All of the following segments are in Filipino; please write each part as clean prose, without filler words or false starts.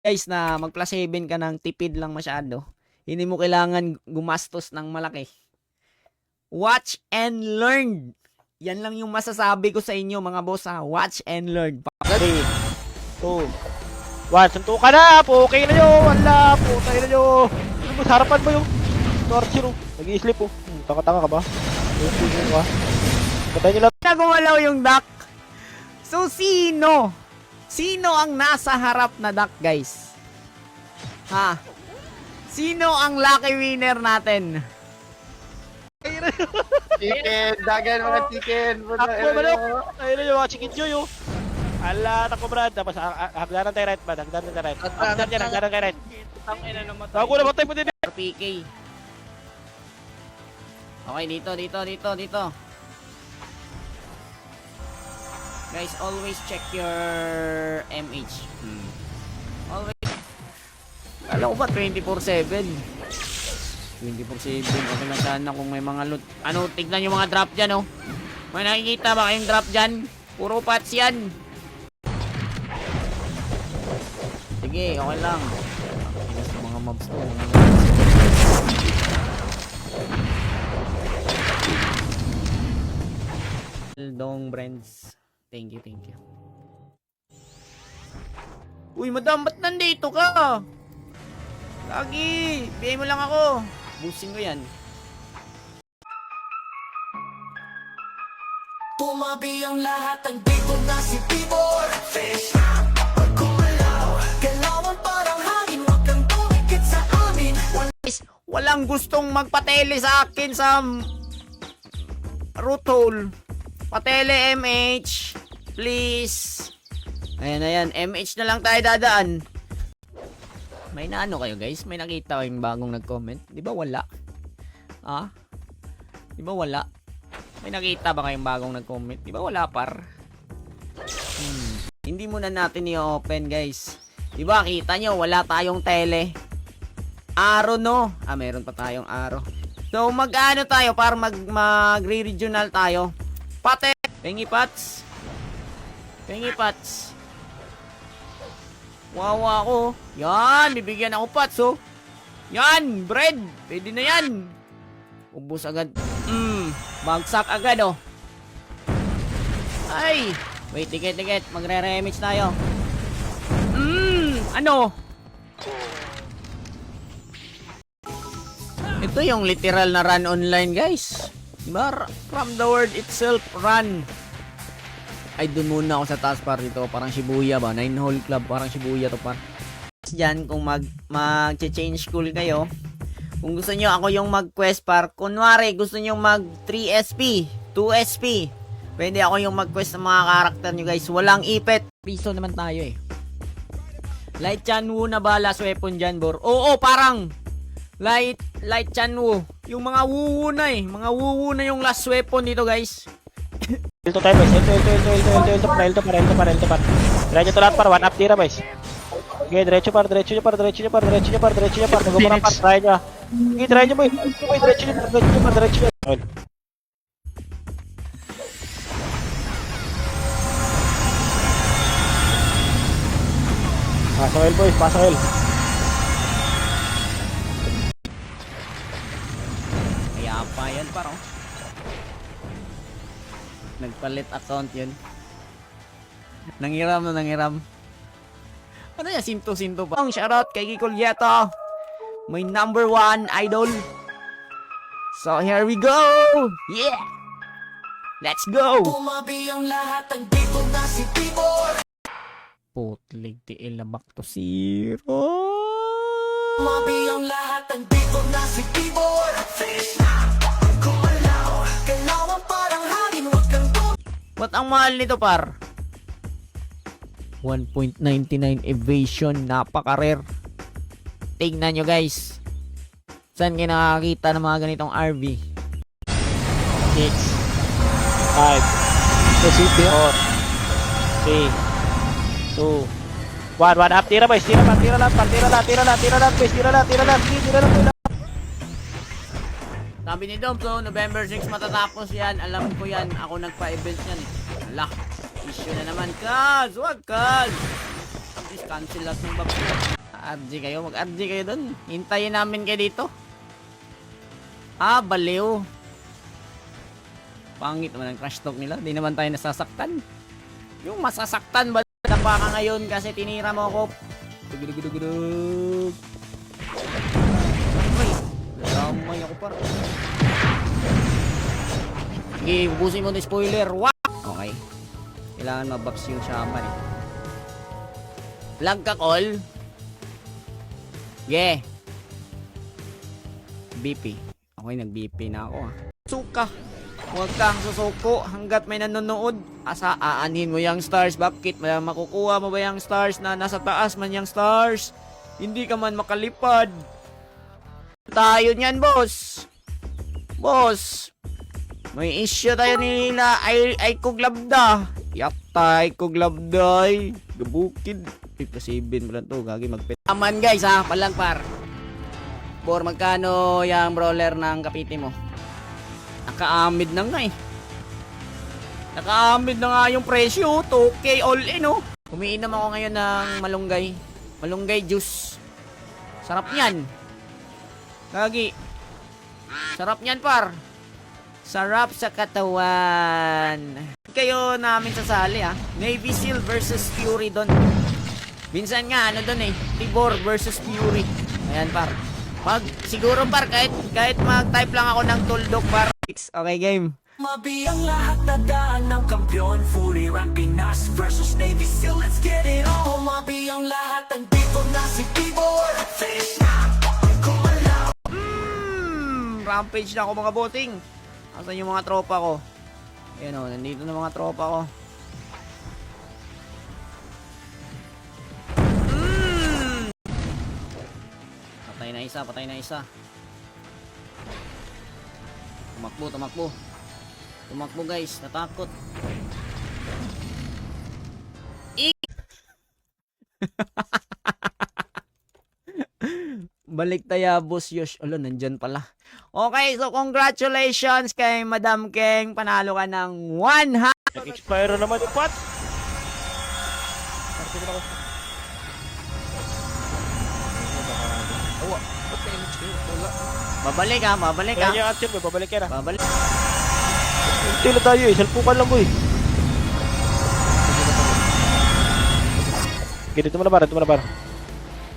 Guys, na mag plus 7 ka ng tipid lang masyado. Hindi mo kailangan gumastos ng malaki. Watch and learn. Yan lang yung masasabi ko sa inyo mga boss ha. Watch and learn. 3, 2, 1. Suntukan na! Okay na nyo! Wala! Putay na nyo! Ano mo? Harapan mo yung torture. Nag-i-sleep oh. Tanga-tanga ka ba? Ayun ka. Patay nyo lang. Nagumalaw yung duck. So, sino? Sino ang nasa harap na duck, guys? Ha? Sino ang lucky winner natin? Chicken, dagan mga chicken. Takbo manok! Ayun na yung mga chicken joy oh. Ala, takbo Brad. Tapos hagdanan tayo right ba? Hagdanan tayo right. Hagdanan tayo right. Tago na matay mo din. PK. Okay, dito. Guys, always check your MH. Always. Alam ko ba 24/7? 24/7. Okay na sana kung may mga loot. Ano, tignan yung mga drop dyan, oh. May nakikita ba kayong drop dyan? Puro pats yan. Sige, okay lang. Tigas ng mga mobs to. Dong Brands. Thank you. Uy, madam, ba't nandito ka? Lagi, bigay mo lang ako. Boosting ko yan. Tumabi ang lahat ng dito na si Tibor. Fish kapag kumalaw, galawan parang hangin, wag kang tumikit sa amin. Walang gustong magpatele sa akin sa root hole. Patele MH. Please. Ayan. MH na lang tayo dadaan. May naano kayo guys? May nakita kayong bagong nag-comment? Di ba wala? Ah? Di ba wala? May nakita ba kayong bagong nag-comment? Di ba wala par? Hindi muna natin i-open guys. Di ba kita nyo wala tayong tele. Arrow no? Ah meron pa tayong arrow. So mag-ano tayo para mag-re-regional tayo. Pate! Pengi Pats! Wawa ako. Yan! Bibigyan ako Pats oh. Yan! Bread! Pwede na yan! Ubus agad. Bagsak agad oh. Ay! Wait, tikit. Magre-remix tayo. Ano? Ito yung literal na run online guys. Diba? From the word itself, run. Ay, dun muna ako sa task par dito. Parang Shibuya ba? 9-hole club. Parang Shibuya to par. Diyan, kung mag-change school kayo. Kung gusto nyo ako yung mag-quest par. Kunwari, gusto nyo mag 3SP, 2SP. Pwede ako yung mag-quest ng mga karakter nyo guys. Walang ipet. Piso naman tayo eh. Light Chanwu na ba last weapon dyan, bor? Oo, parang Light Chanwu. Yung mga wuwu na eh. Mga wuwu na yung last weapon dito guys. Elto tayo boys. Elto par. Diretso to lahat par. 1 up tira boys. Okay, diretso par. Mag-upara par. Try nyo. Okay, try nyo boy. Diretso nyo par. Pasok el boys. Kaya pa yan parang. Nagpalit account yun. Nangiram. Ano yan? Sinto pa. Shoutout kay Kiko Lieto. My number 1 idol. So here we go. Yeah. Let's go. Tumabi ang lahat ng dito na si Tibor. Putlig tiil na back to zero. Tumabi ang lahat ng dito na si Tibor. Fish kapag kumalaw, galawan parang hangin, wag kang Ba't ang mahal nito par? 1.99 evasion. Napaka-rare. Tingnan nyo guys. Saan kayo nakakita ng mga ganitong RV? 6, 5, 4, 3, 2, 1 up. Tira boys. Tira lahat boys. Tira lahat. Sabi ni Dom, so November 6 matatapos yan. Alam ko yan. Ako nagpa-event yan eh. Ala, issue na naman. Kaz, wag Kaz. Please cancel lahat ng babs. RG kayo, mag-RG kayo dun. Hintayin namin kayo dito. Baliw. Pangit naman ang crash talk nila. Di naman tayo nasasaktan. Yung masasaktan ba pa ka ngayon kasi tinira mo ako. Dugudugudugudug. Ay, damay ako par. Okay, ubusin mo na spoiler. Wah! Okay. Kailangan mabuffs yung shaman eh. Lag ka, call. Yeah. BP. Okay, nag-BP na ako ah. Suka. Huwag kang susuko hanggat may nanonood. Asa aanhin mo yung stars. Bakit? Makukuha mo ba yung stars na nasa taas man yung stars? Hindi ka man makalipad. Tayo niyan, boss. Boss. May issue tayo nila. Ay kuglabda. Yapta ay kuglabda ay. Gabukid. 57 mo lang to. Gagi magpit. Aman guys ha. Palagpar. Por magkano yung brawler ng kapiti mo? Naka-amid na nga eh. Naka-amid na nga yung presyo. 2K all in oh. Umiinom ako ngayon ng malunggay. Malunggay juice. Sarap niyan. Gagi. Sarap niyan par. Sarap sa katawan. Kayo namin sasali ha. Navy Seal versus Fury doon. Minsan nga ano doon eh. Tibor versus Fury. Ayan par. Siguro par kahit mag-type lang ako ng tuldok par. Okay, game. Mabiyang lahat na daan ng kampiyon. Fury Rank Pinas versus Navy Seal. Let's get it on. Mabiyang lahat ng dito na si Tibor. Finish na, kumalaw. Rampage na ako mga boting. Asan yung mga tropa ko? Ayan o, nandito na mga tropa ko. Patay na isa, patay na isa. Tumakbo. Tumakbo guys, natakot. Balik tayo, boss Yosh. Alo, nandyan pala. Okay, so congratulations kay Madam Keng. Panalo ka ng 100. Nag-expire naman yung pot. Babalik ha. Kaya yung action boy, babalik yan ah. Babalik. Hindi na tayo eh, salpukan lang boy. Okay, dito mo na para.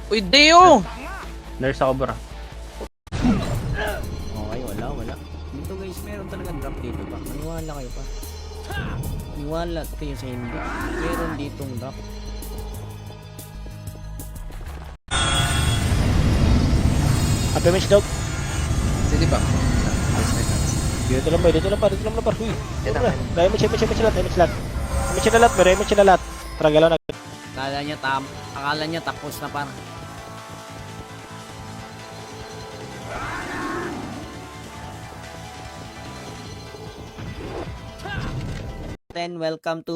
Uy, Deo! Nurse ako bro. Okay, wala. Dito guys, meron talagang drop dito pa. Maniwala kayo pa. Maniwala kayo sa hindi. Meron ditong drop. Happy match dog. Sige ba? Dito lang par. Huy. Dahil match lahat. Match na lahat. Tara, galaw na. Akala niya tapos na par. Then welcome to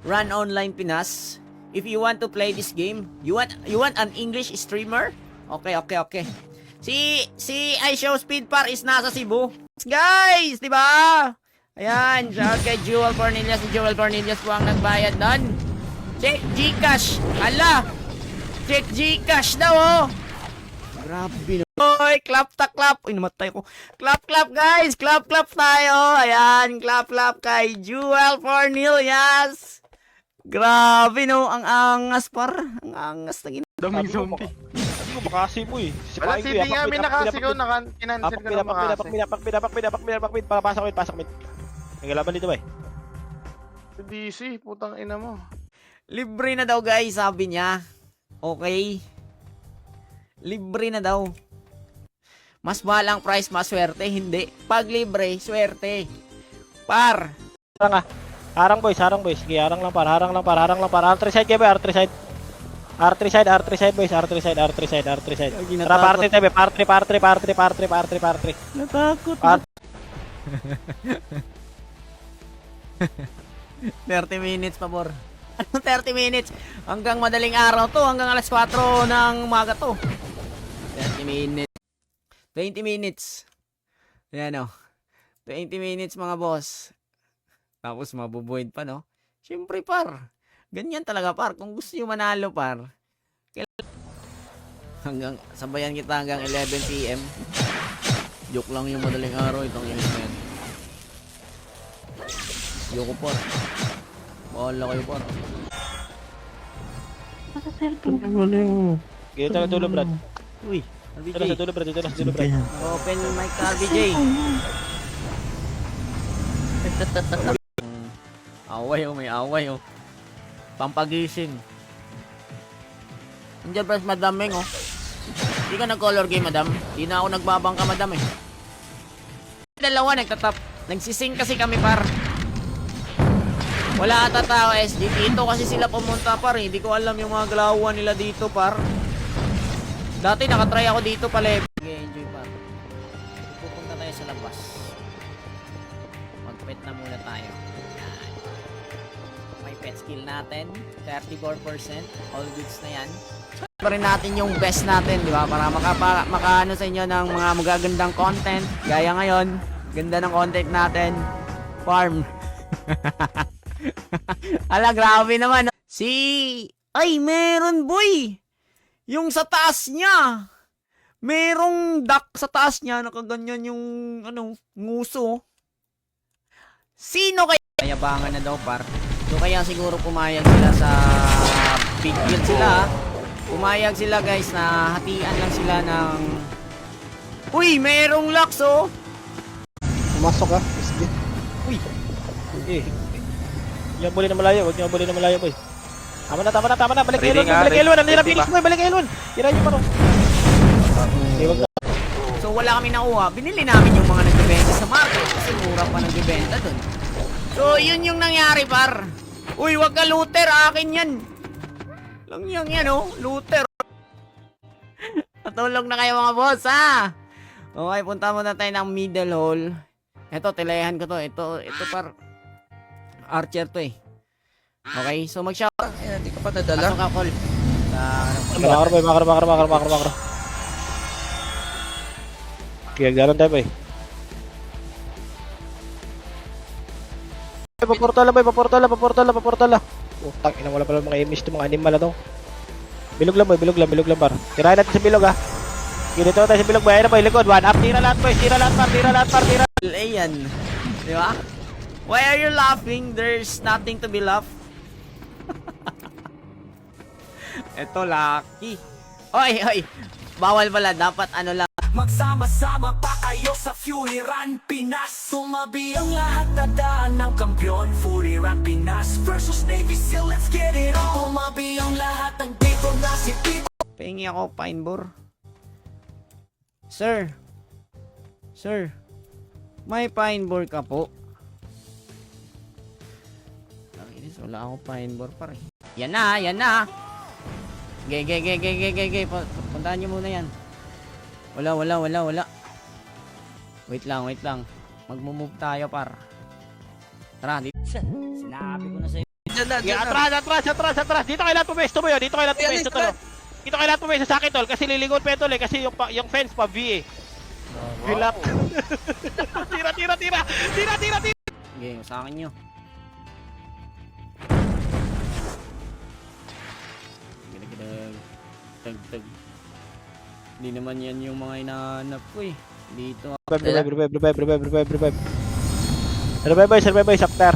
Run Online Pinas. If you want to play this game, you want an English streamer? Okay. Si iShow Speed par is nasa Cebu. Guys, di ba? Ayan, shout kay Jewel Cornelius. Si Jewel Cornelius po ang nagbayad nun. Check Gcash. Hala. Check Gcash daw oh. Grabe no. Oy, clap. Uy, namatay ko. Clap guys. Clap tayo. Ayan, clap kay Jewel Cornelius. Grabe no, ang angas par. Ang angas na Daming zombie. Hindi ko makasi mo eh. Wala si Di nga minakasi ko, kinansel ko na makasi. Pasok mid. Nagalaban dito ba eh? Si DC, putang ina mo. Libre na daw guys, sabi niya. Okay. Libre na daw. Mas mahal ang price, mas swerte. Hindi. Pag libre, swerte. Par. Harang boys. Sige, harang lang par. R3 side kayo ba? R3 side. R3 side boys. R3 side. Tara, party tayo ba? Par3. Natakot. 30 minutes pabor. Ano 30 minutes? Hanggang madaling araw to. Hanggang alas 4 ng umaga to. 30 minutes. 20 minutes. Yan o. 20 minutes mga boss. Tapos mabubuid pa no. Siyempre par. Ganyan talaga, par. Kung gusto nyo manalo, par. Hanggang, sabayan kita hanggang 11 PM. Joke lang yung madaling araw. Itong inis na yan. Yoko, par. Bahala kayo, par. Dito na dulo, Brad. Uy, Dito na sa RBJ. dulo, Brad. Dito na sa dulo, Brad. Open mic ka, RBJ. Away, oh. May away, oh. Pampagising. Nandiyan pa si Madam Meng, oh. Hindi ka nag-color game, Madam. Hindi na ako nagbabangka, Madam, eh. Dalawa, nagtatap. Nagsising kasi kami, par. Wala ata tao, SD. Dito kasi sila pumunta, par. Hindi ko alam yung mga galawan nila dito, par. Dati nakatry ako dito pala, eh. Okay, enjoy, par. Pupunta tayo sa labas. Mag-pet na muna tayo. Yan. May pet skill natin. 34%. All goods na yan. Pa rin natin yung best natin, di ba? Para makaano sa inyo ng mga magagandang content. Gaya ngayon, ganda ng content natin. Farm. Ala, grabe naman. Ay, meron, boy! Yung sa taas niya. Merong duck sa taas niya. Nakaganyan yung, nguso. Sino kaya? Mayabangan na daw, par. So, kaya siguro pumayag sila sa big deal sila. Pumayag sila, guys, na hatian lang sila ng... Uy, merong locks, oh! Pumasok ka. Sige. Uy! Sige. Huwag niyo abulin na malayo. Huwag niyo abulin na malayo, boy. Tama na. Balik Elon. Balik Elon. Ang hirap Phoenix, boy. Balik Elon. Tira niyo pa, no? Okay, wag na. So, wala kami nakuha. Binili namin yung mga nagbibenta sa market kasi mura pa nagbibenta dun. So, yun yung nangyari, par. Uy, wag ka looter. Akin yan. Lang yan, oh. Looter. Natulog na kayo, mga boss, ha? Okay, punta muna tayo ng middle hole. Ito, tilayahan ko to. Ito, par. Archer to, eh. Okay, so mag-shower. Hindi ka pa nadala. Pasok ka, call. Makaro, boy. Makaro. Kaya garon tayo, boy. Paportal lang. Oh, tangina, wala pala mga emis to, mga animal na to. Bilog lang, par. Tirahin natin sa bilog, ha. Dito tayo sa bilog, boy. Ayun na, boy, likod. One up, tira lahat, boy. Tira lahat, par. Ayan. Di ba? Why are you laughing? There's nothing to be laughed. Eto, lucky. Oy. Bawal pala. Dapat ano lang. Magsama-sama pa kayo sa Fury Run Pinas. Sumabi ang lahat na daan ng kampiyon. Fury Run Pinas versus Navy SEAL. Let's get it on. Sumabi ang lahat ng dito na si Tito. Pahingi ako, Pinebor. Sir. May Pinebor ka po? Nakinis, wala ako Pinebor pa rin. Yan na. Gay. Puntahan nyo muna yan. Wala. Wait lang. Magmumove tayo, par. Tara, dito. Sinabi ko na sa'yo. Diyan na. Atras. Dito kayo lahat pumesto, boy. Dito kayo lahat pumesto sa akin, tol. Kasi lilingon pa tol, eh. Kasi yung fence pa, V, eh. Vilap. Tira. Okay, sa akin nyo. Tag. Hindi naman yan yung mga hinahanap ko, eh. Dito. Revive. Revive, boy. Sakter.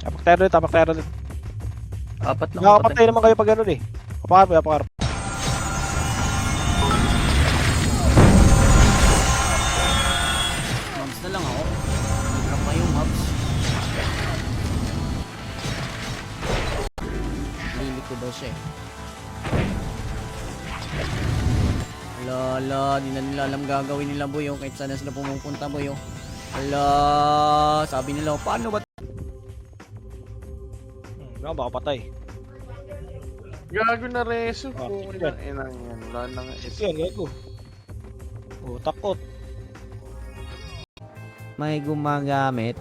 Tapak tayo ulit. Apat lang. Nakakapatay naman kayo pag gano'n, eh. Apakar. Mobs na lang ako. Nag-drop pa yung mobs. Lilit ko daw siya, eh. Ala, di na nila alam gagawin nila, boy, oh. Kahit saan na sila pumupunta, boy, oh. Ala, sabi nila, paano ba? Baka patay. Gago na reso. Ah, Kung yan. inang yan. Wala nang Yan, gago. Oh, takot. May gumagamit.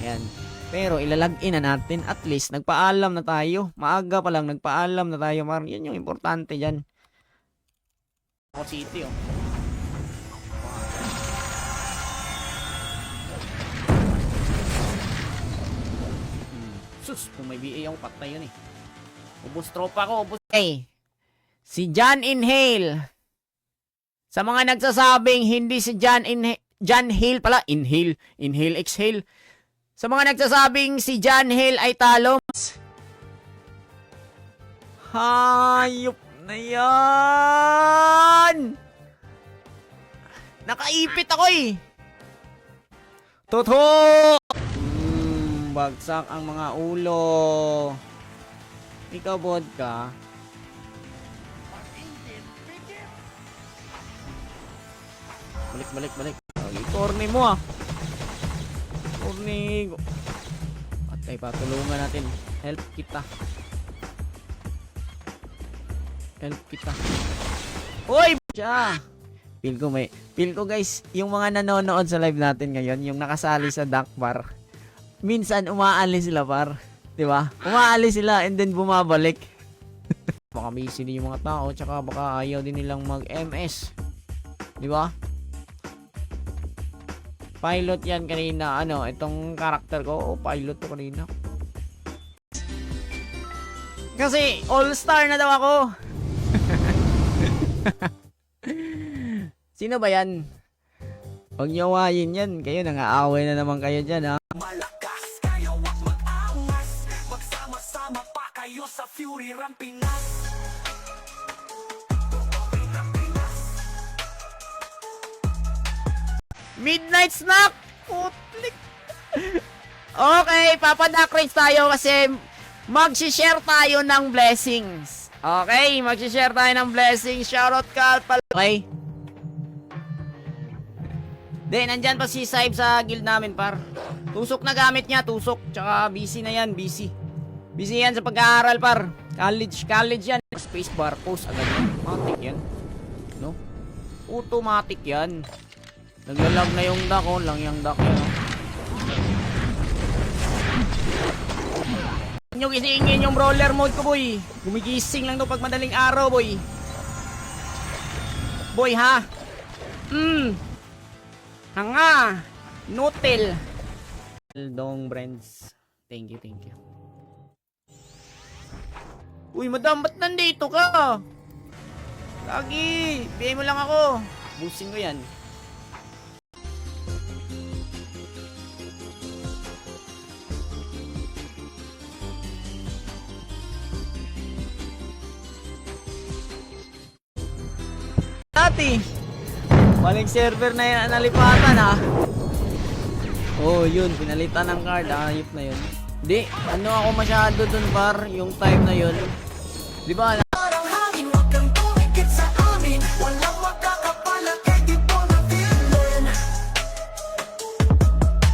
Ayan. Pero ilalagin na natin. At least, nagpaalam na tayo. Maaga pa lang, nagpaalam na tayo. Yan yung importante dyan. Ako city, oh. Sus, kung may BA ako, patay yun eh. Ubus tropa ko, ubus. Okay. Si John Inhale. Sa mga nagsasabing hindi si John Hale pala. Inhale, exhale. Sa mga nagsasabing si John Hale ay talo. Hayop na yan! Nakaipit ako eh! Totoo! Bagsak ang mga ulo. Ikaw, vodka. Balik. Corny mo ah. Corny. Patay pa, tulungan natin. Help kita. Hoy! Siya! Feel ko guys, yung mga nanonood sa live natin ngayon, yung nakasali sa dunk bar, minsan umaalis sila par. Diba? Umaalis sila and then bumabalik. Baka busy din yung mga tao, tsaka baka ayaw din nilang mag-MS. Diba? Pilot yan kanina. Ano, itong karakter ko, pilot to kanina. Kasi all-star na daw ako. Sino ba yan? Huwag niyo awayin yan. Kayo, nang-aaway na naman kayo dyan, ha? Malakas kayo at mag-angas. Magsama-sama pa kayo sa Fury Rampinas. Midnight snack! Putlik! Okay, papadak race tayo kasi mag-share tayo ng blessings. Okay, mag-share tayo ng blessings. Shoutout ka pala. Okay. Then, nandyan pa si Saib sa guild namin, par. Tusok na gamit niya, tusok. Tsaka busy na yan, busy. Busy yan sa pag-aaral, par. College yan. Spacebar, post agad yan. Automatic yan. No? Automatic yan. Naglalag na yung duck, oh. Lang yung duck yan, oh. Nyo gisingin yung brawler mode ko, boy. Gumigising lang to pag madaling araw, boy. Boy, ha? Hanga. Nutil. Dong brands. Thank you. Uy, madam, ba't nandito ka? Lagi. Bigay mo lang ako. Busin ko yan. Dati. Maling server na yan, nalipatan ha. Oh, yun, pinalitan ng card, ayop na yun. Di, ano ako masyado dun par, yung time na yun. Di ba? Parang hangin, wag kang tumikit sa amin. Walang makakapalag, kay di mo na feeling.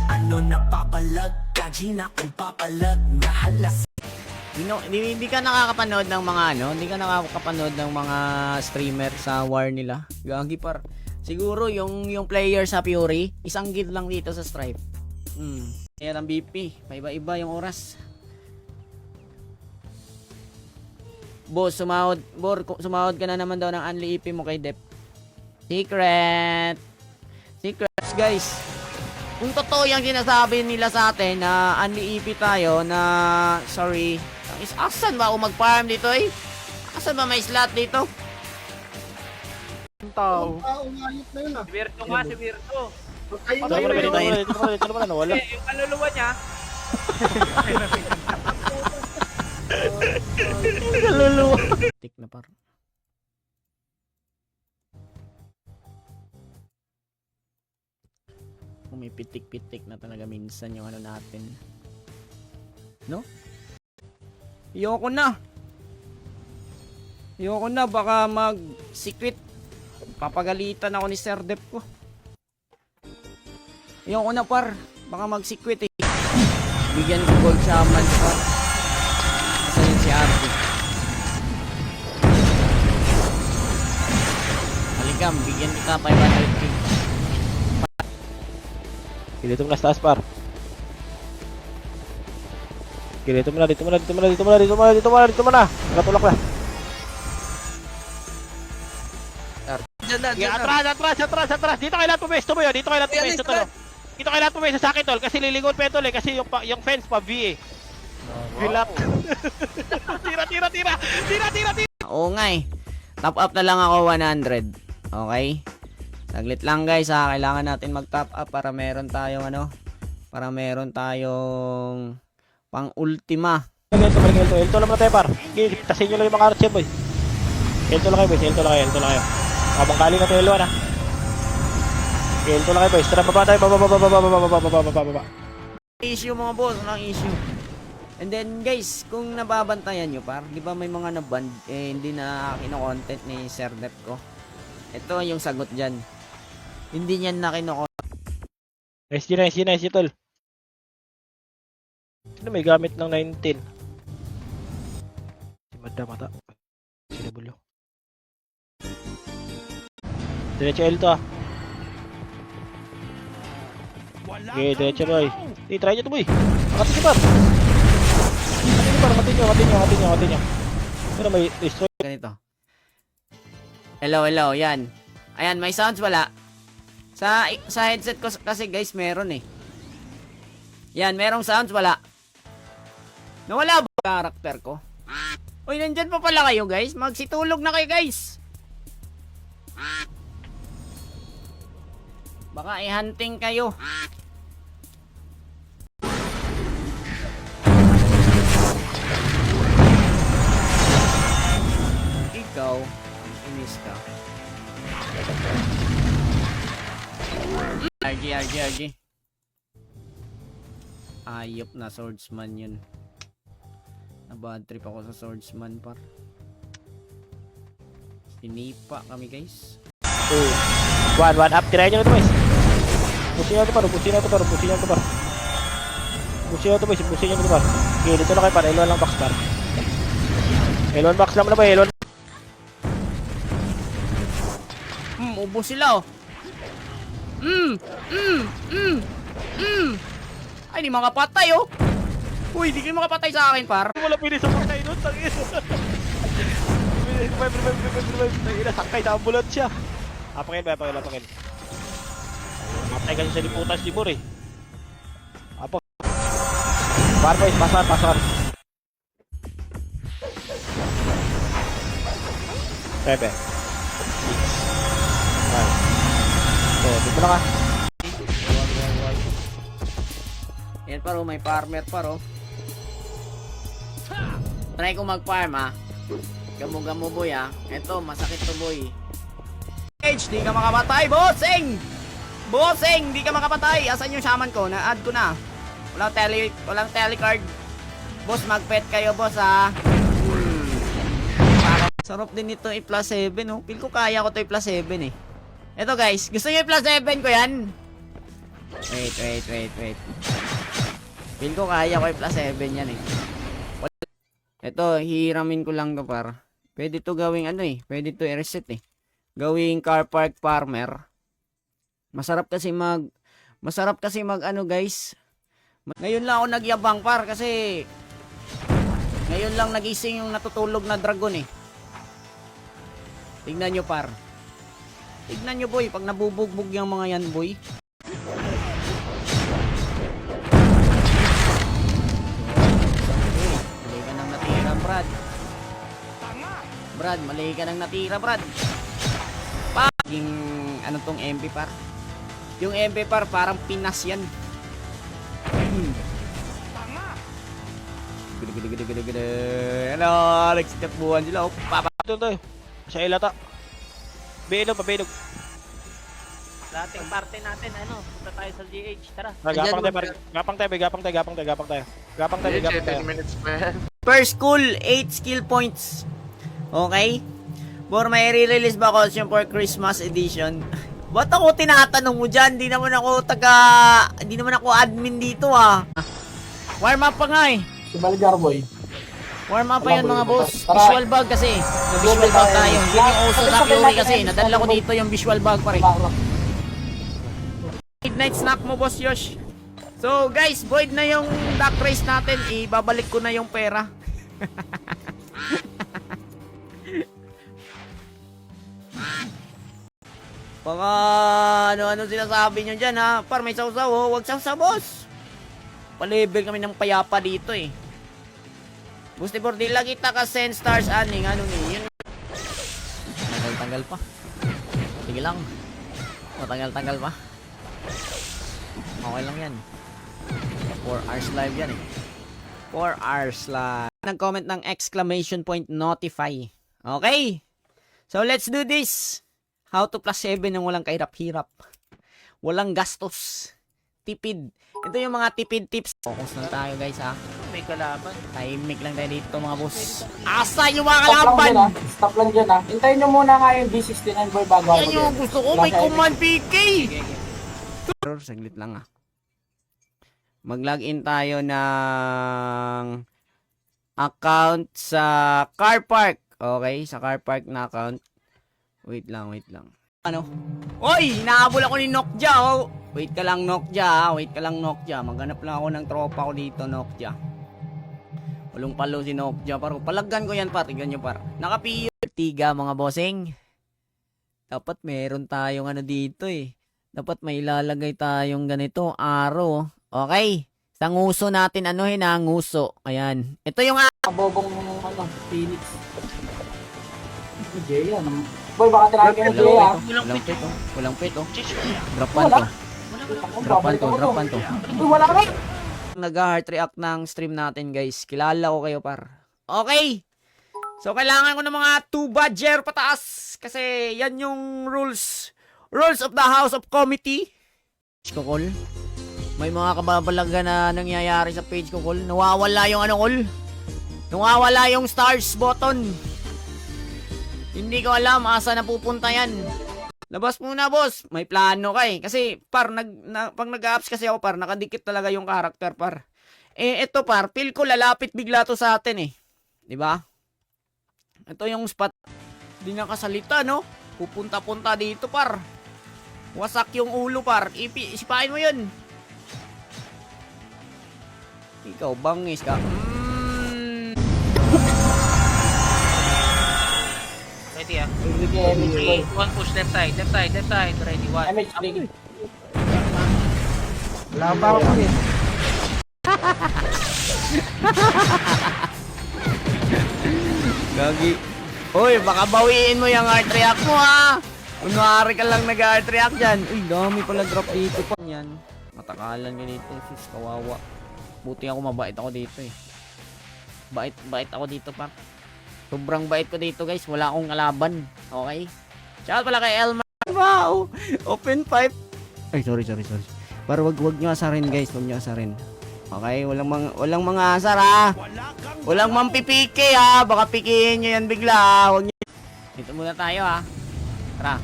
Ano napapalag, kaji na kung papalag. Nahalas. Hindi ka nakakapanood ng mga hindi ka nakakapanood ng mga streamer sa war nila. Gagi par. Siguro yung player sa Fury, isang guild lang dito sa Stripe. Kaya ng BP, paiba-iba yung oras. Boss, sumahod ka na naman daw ng unli EP mo kay Dep. Secrets guys. Kung totoo yung sinasabi nila sa atin na unli EP tayo na sorry. Asan ba ako mag-farm dito eh? Asan ba may slot dito? Tao. Si Virto nga, si Virto. Dito naman, nawala. Yung kaluluwa niya. Kaluluwa. Tik na par. Pumipitik-pitik na talaga minsan yung natin. No? Ayoko na, baka mag-secret. Papagalitan ako ni Sir Dep ko. Ayoko na par, baka mag-secret eh. Bigyan ko gold shaman par. Asa yun si Arby? Halikam, bigyan kita 500k. Dito mo na sa taas, par. Dito mo na. Nakatulak na. Diyan Atras. Dito kayo lahat pumesto mo yun. Dito kayo lahat pumesto sa akin, tol. Kasi lilingon pa yun, tol, eh. Kasi yung fence pa, V eh. Hilak. Tira, tira, tira! Tira, tira, tira! Oo nga eh. Top up na lang ako 100. Okay? Saglit lang guys ha. Kailangan natin mag-top up para meron tayong ano. Para meron tayong pang-ultima. Elto lang muna tayo par. Okay, tasin nyo lang yung mga archer boy. Elto lang kayo boys, elto lang kayo, elto lang kayo. Habang galing na tayo L1 ha. Elto lang kayo boys, tara baba tayo, baba. Issue mga boss, walang issue. And then guys, kung nababantayan nyo par, di ba may mga naband, hindi na kino-content ni Sir Dep ko. Ito yung sagot dyan. Hindi niyan na kino-content. Nice, tol. Sino may gamit ng 19? Si Madam ata. Si W. Diretso L to ah. Okay, diretso boy. Try nyo to boy. Makati si par. Makati nyo. Pero may destroy. Ganito. Hello, yan. Ayan, may sounds wala. Sa headset ko kasi guys, meron eh. Yan, merong sounds wala. Nawala ba character ko? Uy, nandyan pa pala kayo guys. Magsitulog na kayo guys. Baka i-hunting kayo. Ikaw, inis ka. RG. Ayop na swordsman yun. Nabad trip ako sa swordsman par. Sinipa kami guys. 1 up, tirayan nyo na to boys. Pusin nyo to par. Pusin nyo to par. Okay, dito na kayo par. L1 lang box par. L1 box lang na ba? L1. Ubos sila oh. Ay, di makapatay oh. Uy, di kayo makapatay sa akin par. Wala pwede sa patay nun. Tangin. Revive. Sakay sa ambulance siya. Apangin. Matay kasi sa liputan si Timur eh. Apo. Par boys, pasan. Pepe. So, dito na ka. Yan paro, may farmer paro. Try ko mag-farm ha. Gamo boy ha. Ito, masakit to boy. H, di ka makapatay, bossing! Bossing, di ka makapatay. Asan yung shaman ko? Na-add ko na. Walang telecard. Boss, mag-pet kayo boss ha. Sarap din ito i-plus 7 oh. Feel ko kaya ko to i-plus 7 eh. Ito guys, gusto nyo i-plus 7 ko yan? Wait. Feel ko kaya ko i-plus 7 yan eh. Ito, hihiramin ko lang to par. Pwede to gawing ano eh. Pwede to i-reset eh. Gawing car park farmer. Masarap kasi mag ano guys. Ngayon lang ako nagyabang par kasi ngayon lang nagising yung natutulog na dragon eh. Tignan nyo par. Tignan nyo boy, pag nabubugbog yung mga yan boy. Mali ka nang natira Brad. Mali ka nang natira Brad. Yung ano tong MP par. Yung MP par parang Pinas yan. Gede. Ano, nagsitakbuhan sila. Ito to. Sa ilata. Benog. Dating parte natin, punta tayo sa GH, tara. Gapang tayo. 10 minutes pa yan. Per school, 8 skill points. Okay? Bor, may re-release ba costume for Christmas edition? Ba't ako tinatanong mo dyan? Di naman ako admin dito ah. Warm up pa nga eh. Si Balgar boy. Warm up pa yan mga boss. Visual bug kasi. Visual bug tayo. Yun yung uso sa Fury kasi. Nadala ko dito yung visual bug pa rin. Midnight snack mo boss Yosh. So guys, void na yung duck race natin. Ibabalik ko na yung pera. Baka ano sinasabi nyo dyan ha. Par may sausaw oh. Huwag sausaw boss. Pa-level kami ng payapa dito eh. Busti por di lagi kita ka send stars aning ano ni yun. Tagal pa. Sige lang. Matagal-tagal pa. Okay lang yan. 4 hours live yan eh. 4 hours live. Nag-comment ng exclamation point notify. Okay. So let's do this. How to plus 7 ng walang kahirap-hirap. Walang gastos. Tipid. Ito yung mga tipid tips. Focus lang tayo guys ha. May kalaban. Timing lang tayo dito mga boss. Asa yung mga Stop lang kalaban? dyan, ah. Stop lang dyan, ah. Hintayin nyo muna nga yung B69 boy bago ako Yan yung mag-end. gusto ko. May command PK. Pero saglit lang ah. Mag-login tayo ng account sa car park. Okay, sa car park na account. Wait lang. Ano? Oy, hinahabol ako ni Nokja, oh. Wait ka lang, Nokja. Maghanap lang ako ng tropa ko dito, Nokja. Walong palo si Nokja, par. Palaggan ko yan, par. Tignan nyo, par. Nakapiyo. Tiga, mga bossing. Dapat meron tayong ano dito, eh. Dapat may ilalagay tayong ganito, arrow. Okay. Sa nguso natin, nguso. Ayan. Ito yung Kabobong, Phoenix. Jay, ano? Boy, baka tirahin kayo ng Jay, ah. Walang pit, oh. Chicho. Dropan to. Dropan to. Uy, wala ka ba? Nag-heart react ng stream natin, guys. Kilala ko kayo, par. Okay. So, kailangan ko ng mga 2 badger pataas. Kasi, yan yung rules. Rules of the House of Committee. Page ko, Col. May mga kababalaga na nangyayari sa page ko, Col. Nawawala yung Col. Nawawala yung stars button. Hindi ko alam asa na pupunta yan. Labas muna, boss. May plano ka eh. Kasi, par, pag nag-apps kasi ako, par, nakadikit talaga yung karakter, par. Eh, ito, par, feel ko lalapit bigla to sa atin eh. Diba? Ito yung spot. Hindi nakasalita, no? Pupunta-punta dito, par. Wasak yung ulo, par. Isipain mo yun. Ikaw, bangis ka. Ready ah. MH, boy. 1 push left side. Ready, 1. MH, ready. Wala pa ako eh. Gagi. Uy, baka bawiin mo yung heart react mo ha. Kunwari ka lang nag-heart react dyan. Uy, dami pala drop dito pa. Yan. Matakalan ka dito. Sus, kawawa. Buti ako mabait ako dito eh. Bait ako dito pa. Sobrang bait ko dito guys. Wala akong kalaban. Okay? Shout pala kay Elma. Wow! Open pipe. Ay, sorry. Para wag nyo asarin guys. Wag nyo asarin. Okay? Walang mga asar ha. Walang mampipike ha. Baka pikihin nyo yan bigla. Wag nyo. Dito muna tayo ha. Tara.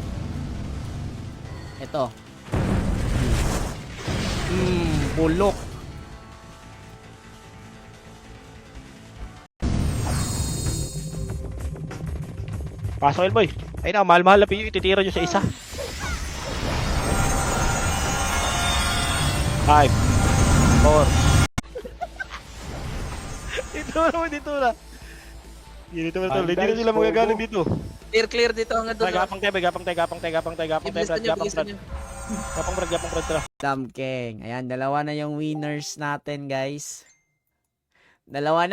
Ito. Bulok. Pasok, boy. Ayun na, mahal-mahal na piyo. Ititira nyo sa isa. 5 4 Dito na. Dito na sila magagaling dito. Clear dito hanggang doon. Gapang Damkeng. Ayan, dalawa na yung winners natin, guys. Dalawa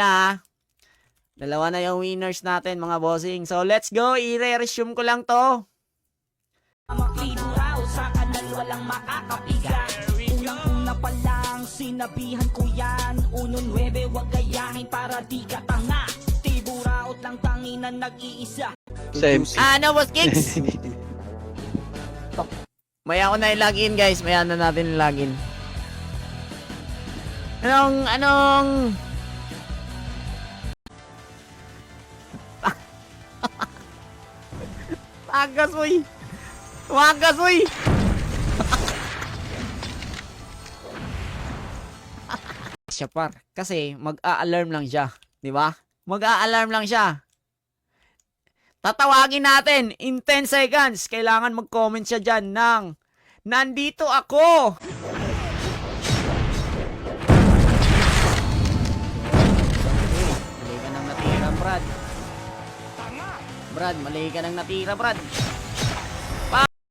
na yung winners natin, mga bossing. So, let's go. I-resume ko lang to. Makiburaw sa kanal walang makakapigan. Unang-una pa lang sinabihan ko yan. 1-9 wag gayahin para di ka tanga. Tiburaot lang tanginan nag-iisa. Ano, boss kicks? Maya ako na i-login, guys. Maya na natin i-login. Anong... Wagas, uy! Siya par. Kasi mag-a-alarm lang siya. Di ba? Mag-a-alarm lang siya. Tatawagin natin in 10 seconds. Kailangan mag-comment siya dyan ng nandito ako! Mali ka nang natira, Brad. Brad, mali ka nang natira, Brad.